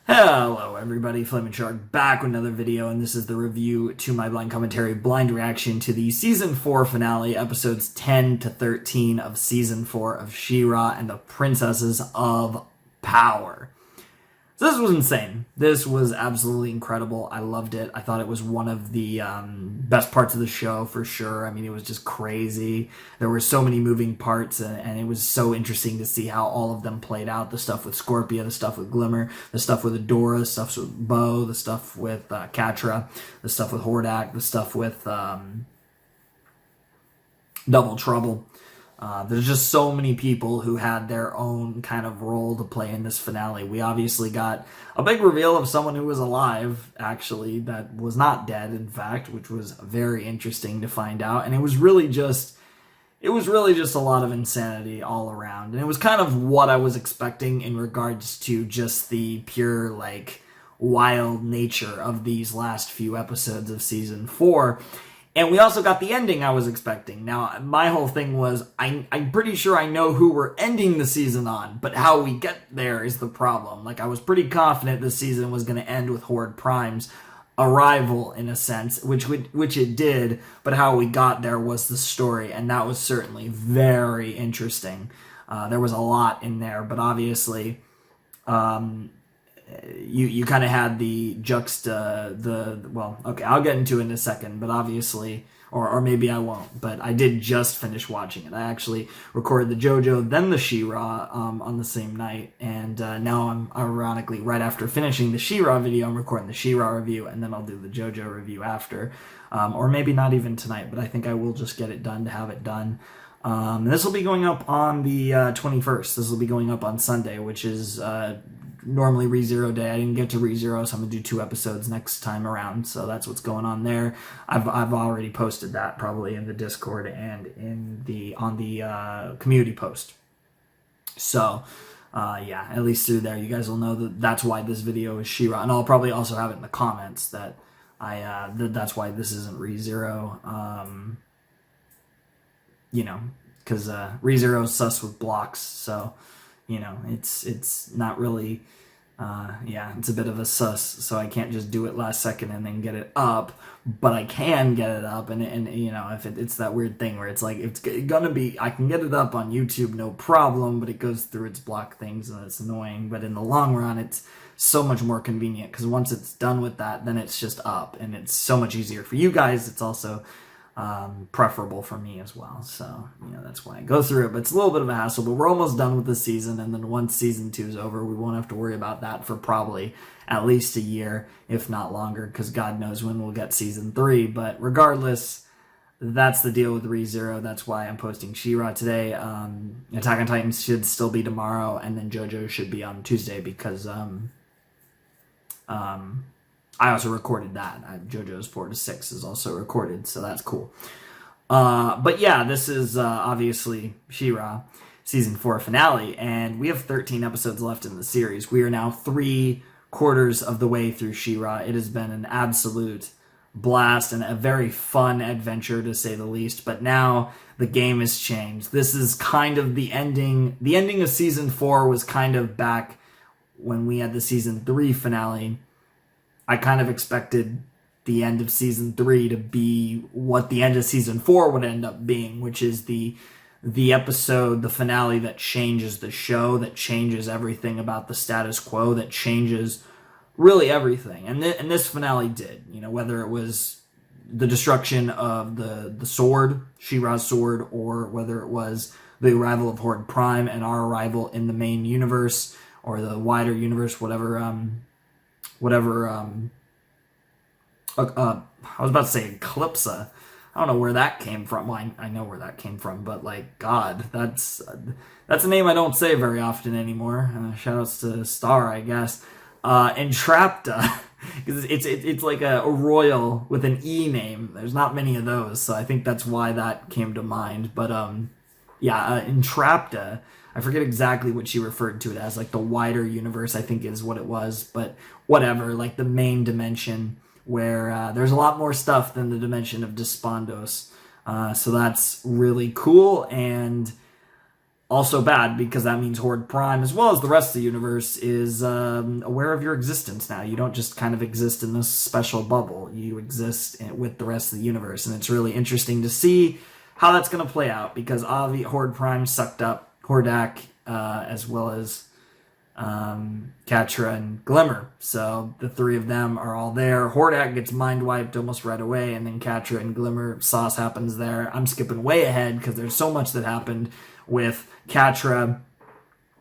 Hello everybody, Flaming Shark back with another video, and this is the review to my blind commentary blind reaction to the Season 4 finale, episodes 10 to 13 of Season 4 of She-Ra and the Princesses of Power. So this was insane. This was absolutely incredible. I loved it. I thought it was one of the best parts of the show for sure. I mean, it was just crazy. There were so many moving parts, and it was so interesting to see how all of them played out. The stuff with Scorpia, the stuff with Glimmer, the stuff with Adora, the stuff with Bo, the stuff with Catra, the stuff with Hordak, the stuff with Double Trouble. There's just so many people who had their own kind of role to play in this finale. We obviously got a big reveal of someone who was alive, actually, that was not dead, in fact, which was very interesting to find out. And it was really just a lot of insanity all around. And it was kind of what I was expecting in regards to just the pure, like, wild nature of these last few episodes of Season 4. And we also got the ending I was expecting. Now, my whole thing was, I'm pretty sure I know who we're ending the season on, but how we get there is the problem. Like, I was pretty confident the season was going to end with Horde Prime's arrival, in a sense, which it did, but how we got there was the story, and that was certainly very interesting. There was a lot in there, but obviously, you kind of had the well, okay, I'll get into it in a second, but obviously, or maybe I won't, but I did just finish watching it. I actually recorded the JoJo, then the She-Ra on the same night, and now I'm ironically, right after finishing the She-Ra video, I'm recording the She-Ra review, and then I'll do the JoJo review after, or maybe not even tonight, but I think I will just get it done to have it done. This will be going up on the 21st. This will be going up on Sunday, which is normally ReZero Day. I didn't get to ReZero, so I'm gonna do 2 episodes next time around. So that's what's going on there. I've already posted that probably in the Discord and on the community post. So yeah, at least through there, you guys will know that that's why this video is She-Ra, and I'll probably also have it in the comments that that's why this isn't ReZero. You know, because ReZero's sus with blocks, so you know, it's not really, yeah, it's a bit of a sus, so I can't just do it last second and then get it up, but I can get it up, and you know, if it's that weird thing where it's like, it's gonna be, I can get it up on YouTube, no problem, but it goes through its block things, and it's annoying, but in the long run, it's so much more convenient, because once it's done with that, then it's just up, and it's so much easier for you guys. It's also preferable for me as well, so you know, that's why I go through it. But it's a little bit of a hassle, but we're almost done with the season, and then once season 2 is over, we won't have to worry about that for probably at least a year, if not longer, because God knows when we'll get season 3. But regardless, that's the deal with ReZero. That's why I'm posting She-Ra today. Attack on Titan should still be tomorrow, and then JoJo should be on Tuesday, because I also recorded that. JoJo's 4 to 6 is also recorded, so that's cool. But yeah, this is obviously She-Ra Season 4 finale, and we have 13 episodes left in the series. We are now 3/4 of the way through She-Ra. It has been an absolute blast and a very fun adventure, to say the least, but now the game has changed. This is kind of the ending. The ending of Season 4 was kind of back when we had the Season 3 finale. I kind of expected the end of Season 3 to be what the end of Season 4 would end up being, which is the episode, the finale that changes the show, that changes everything about the status quo, that changes really everything. And this finale did, you know, whether it was the destruction of the sword, She-Ra's sword, or whether it was the arrival of Horde Prime and our arrival in the main universe, or the wider universe, whatever, I was about to say Eclipsa. I don't know where that came from. Well, I know where that came from, but like, God, that's a name I don't say very often anymore. Shoutouts to Star, I guess. Entrapta, because it's like a royal with an E name. There's not many of those, so I think that's why that came to mind. But yeah, Entrapta. I forget exactly what she referred to it as, like the wider universe, I think is what it was, but whatever, like the main dimension where there's a lot more stuff than the dimension of Despondos. So that's really cool, and also bad because that means Horde Prime, as well as the rest of the universe, is aware of your existence now. You don't just kind of exist in this special bubble. You exist with the rest of the universe, and it's really interesting to see how that's going to play out, because Horde Prime sucked up Hordak, as well as Catra and Glimmer. So the three of them are all there. Hordak gets mind wiped almost right away, and then Catra and Glimmer sauce happens there. I'm skipping way ahead because there's so much that happened with Catra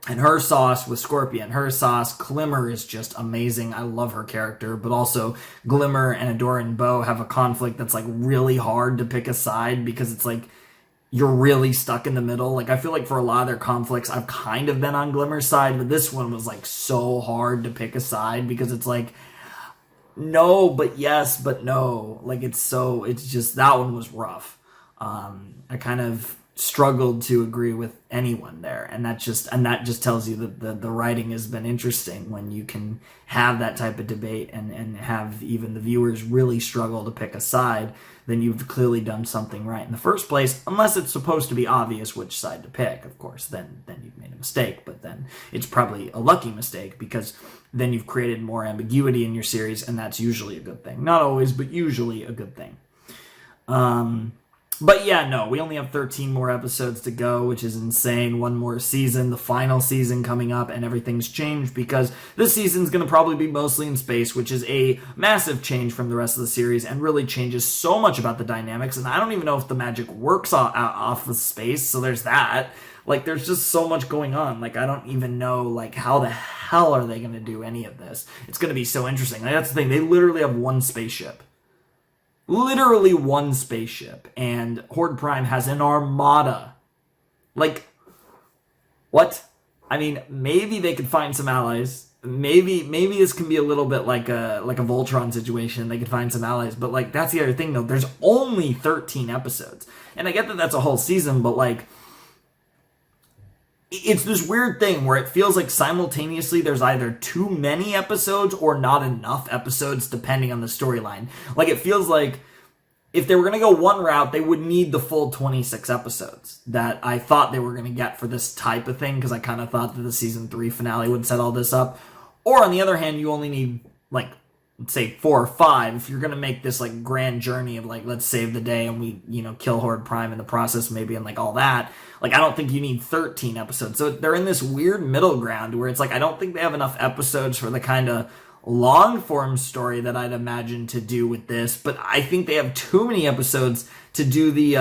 and her sauce, with Scorpion. Her sauce, Glimmer, is just amazing. I love her character, but also Glimmer and Adoran Bo have a conflict that's like really hard to pick a side, because it's like you're really stuck in the middle. Like, I feel like for a lot of their conflicts, I've kind of been on Glimmer's side, but this one was like so hard to pick a side, because it's like, no, but yes, but no. Like, it's just, that one was rough. I kind of struggled to agree with anyone there, and that just tells you that the writing has been interesting when you can have that type of debate and have even the viewers really struggle to pick a side. Then you've clearly done something right in the first place, unless it's supposed to be obvious which side to pick. Of course, then you've made a mistake, but then it's probably a lucky mistake, because then you've created more ambiguity in your series, and that's usually a good thing. Not always, but usually a good thing. But yeah, no, we only have 13 more episodes to go, which is insane. One more season, the final season coming up, and everything's changed, because this season's going to probably be mostly in space, which is a massive change from the rest of the series and really changes so much about the dynamics. And I don't even know if the magic works off of space, so there's that. Like, there's just so much going on. Like, I don't even know, like, how the hell are they going to do any of this? It's going to be so interesting. Like, that's the thing. They literally have one spaceship. Literally one spaceship, and Horde Prime has an armada. Like, what? I mean, maybe they could find some allies. Maybe this can be a little bit like a Voltron situation. They could find some allies, but like, that's the other thing though. There's only 13 episodes, and I get that that's a whole season, but like, it's this weird thing where it feels like simultaneously there's either too many episodes or not enough episodes, depending on the storyline. Like, it feels like if they were going to go one route, they would need the full 26 episodes that I thought they were going to get for this type of thing, because I kind of thought that the season 3 finale would set all this up. Or on the other hand, you only need, like, let's say 4 or 5 if you're going to make this like grand journey of like, let's save the day and we, kill Horde Prime in the process maybe, and like all that. Like, I don't think you need 13 episodes. So they're in this weird middle ground where it's like, I don't think they have enough episodes for the kind of long form story that I'd imagine to do with this, but I think they have too many episodes to do the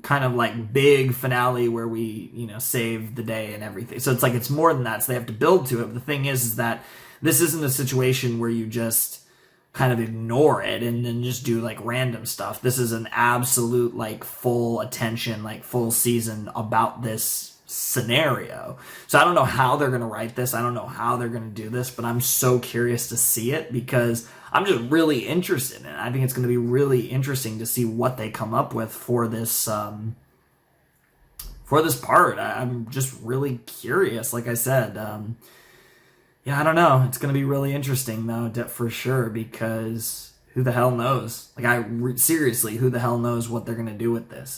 kind of like big finale where we, save the day and everything. So it's like, it's more than that. So they have to build to it. But the thing is that this isn't a situation where you just kind of ignore it and then just do like random stuff. This is an absolute like full attention, like full season about this scenario. So I don't know how they're going to write this. I don't know how they're going to do this, but I'm so curious to see it, because I'm just really interested in it. I think it's going to be really interesting to see what they come up with for this part. I'm just really curious. Like I said, yeah, I don't know. It's going to be really interesting, though, for sure, because who the hell knows? Like, seriously, who the hell knows what they're going to do with this?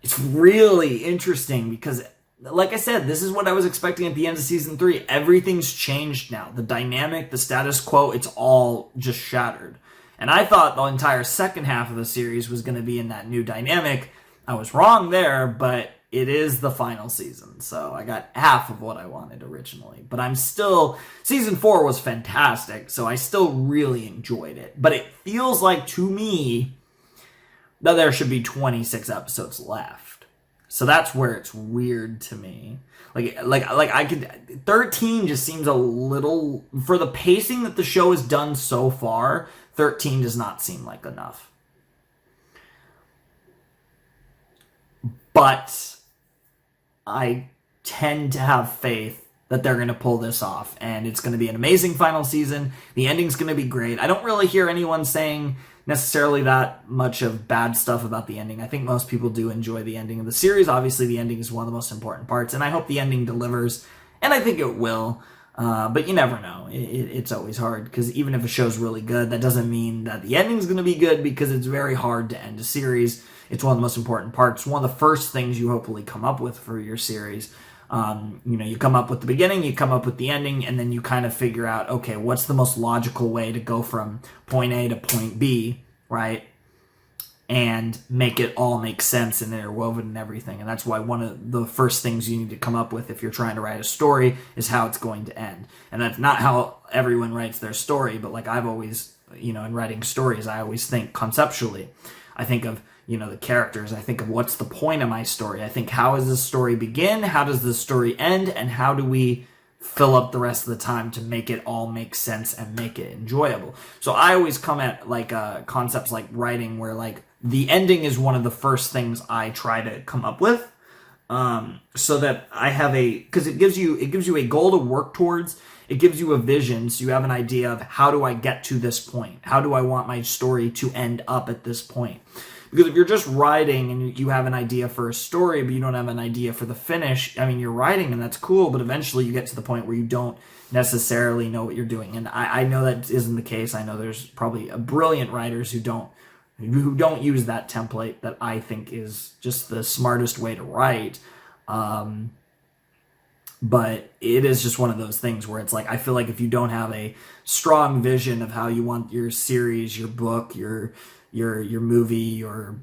It's really interesting, because, like I said, this is what I was expecting at the end of season 3. Everything's changed now. The dynamic, the status quo, it's all just shattered. And I thought the entire second half of the series was going to be in that new dynamic. I was wrong there, but it is the final season, so I got half of what I wanted originally. But season 4 was fantastic, so I still really enjoyed it. But it feels like, to me, that there should be 26 episodes left. So that's where it's weird to me. Like I could, 13 just seems a little, for the pacing that the show has done so far, 13 does not seem like enough. But I tend to have faith that they're going to pull this off, and it's going to be an amazing final season. The ending's going to be great. I don't really hear anyone saying necessarily that much of bad stuff about the ending. I think most people do enjoy the ending of the series. Obviously, the ending is one of the most important parts, and I hope the ending delivers, and I think it will. But you never know. It's always hard, because even if a show's really good, that doesn't mean that the ending's going to be good, because it's very hard to end a series. It's one of the most important parts. One of the first things you hopefully come up with for your series. You come up with the beginning, you come up with the ending, and then you kind of figure out, okay, what's the most logical way to go from point A to point B, right? And make it all make sense and interwoven and everything. And that's why one of the first things you need to come up with if you're trying to write a story is how it's going to end. And that's not how everyone writes their story, but like I've always, in writing stories, I always think conceptually. I think of, the characters. I think of what's the point of my story. I think, how does this story begin? How does this story end? And how do we fill up the rest of the time to make it all make sense and make it enjoyable? So I always come at concepts like writing where the ending is one of the first things I try to come up with, so that I have because it gives you a goal to work towards. It gives you a vision, so you have an idea of, how do I get to this point? How do I want my story to end up at this point? Because if you're just writing and you have an idea for a story, but you don't have an idea for the finish, you're writing and that's cool, but eventually you get to the point where you don't necessarily know what you're doing. And I know that isn't the case. I know there's probably brilliant writers who don't use that template that I think is just the smartest way to write. But it is just one of those things where it's I feel like if you don't have a strong vision of how you want your series, your book, your movie, or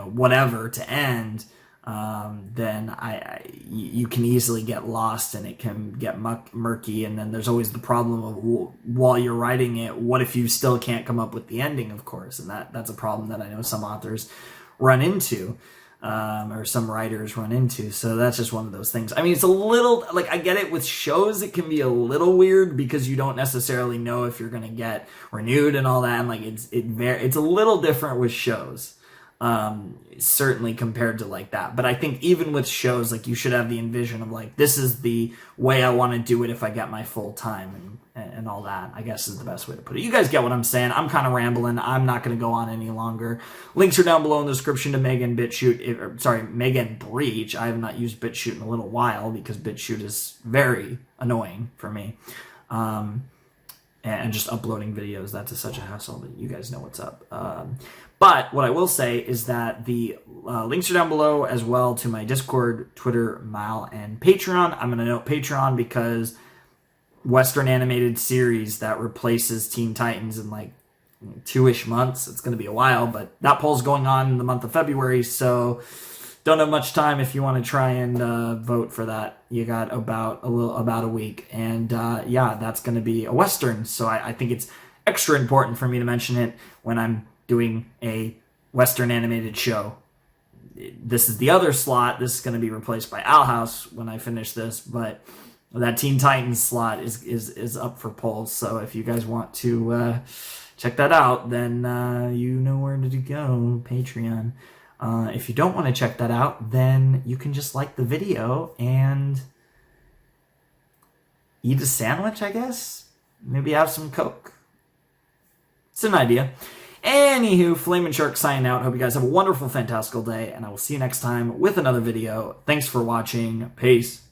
whatever to end, then you can easily get lost and it can get murky. And then there's always the problem of, while you're writing it, what if you still can't come up with the ending, of course? And that's a problem that I know some authors run into, or some writers run into. So that's just one of those things. It's a little, I get it with shows, it can be a little weird because you don't necessarily know if you're going to get renewed and all that. And it's a little different with shows. Certainly compared to that. But I think even with shows, you should have the envision of this is the way I want to do it if I get my full time and all that, I guess is the best way to put it. You guys get what I'm saying. I'm kind of rambling. I'm not going to go on any longer. Links are down below in the description to Megan Breach. I have not used BitChute in a little while because BitChute is very annoying for me. And just uploading videos, that's such a hassle, but you guys know what's up. But what I will say is that the links are down below as well to my Discord, Twitter, Mail, and Patreon. I'm going to note Patreon because Western animated series that replaces Teen Titans in 2-ish months. It's going to be a while, but that poll's going on in the month of February, so don't have much time if you want to try and vote for that. You got about a week, and that's going to be a Western. So I think it's extra important for me to mention it when I'm doing a Western animated show. This is the other slot. This is going to be replaced by Owl House when I finish this, but that Teen Titans slot is up for polls. So if you guys want to check that out, then you know where to go. Patreon. If you don't want to check that out, then you can just like the video and eat a sandwich, I guess. Maybe have some Coke. It's an idea. Anywho, Flamin' Shark signing out. Hope you guys have a wonderful, fantastical day, and I will see you next time with another video. Thanks for watching. Peace.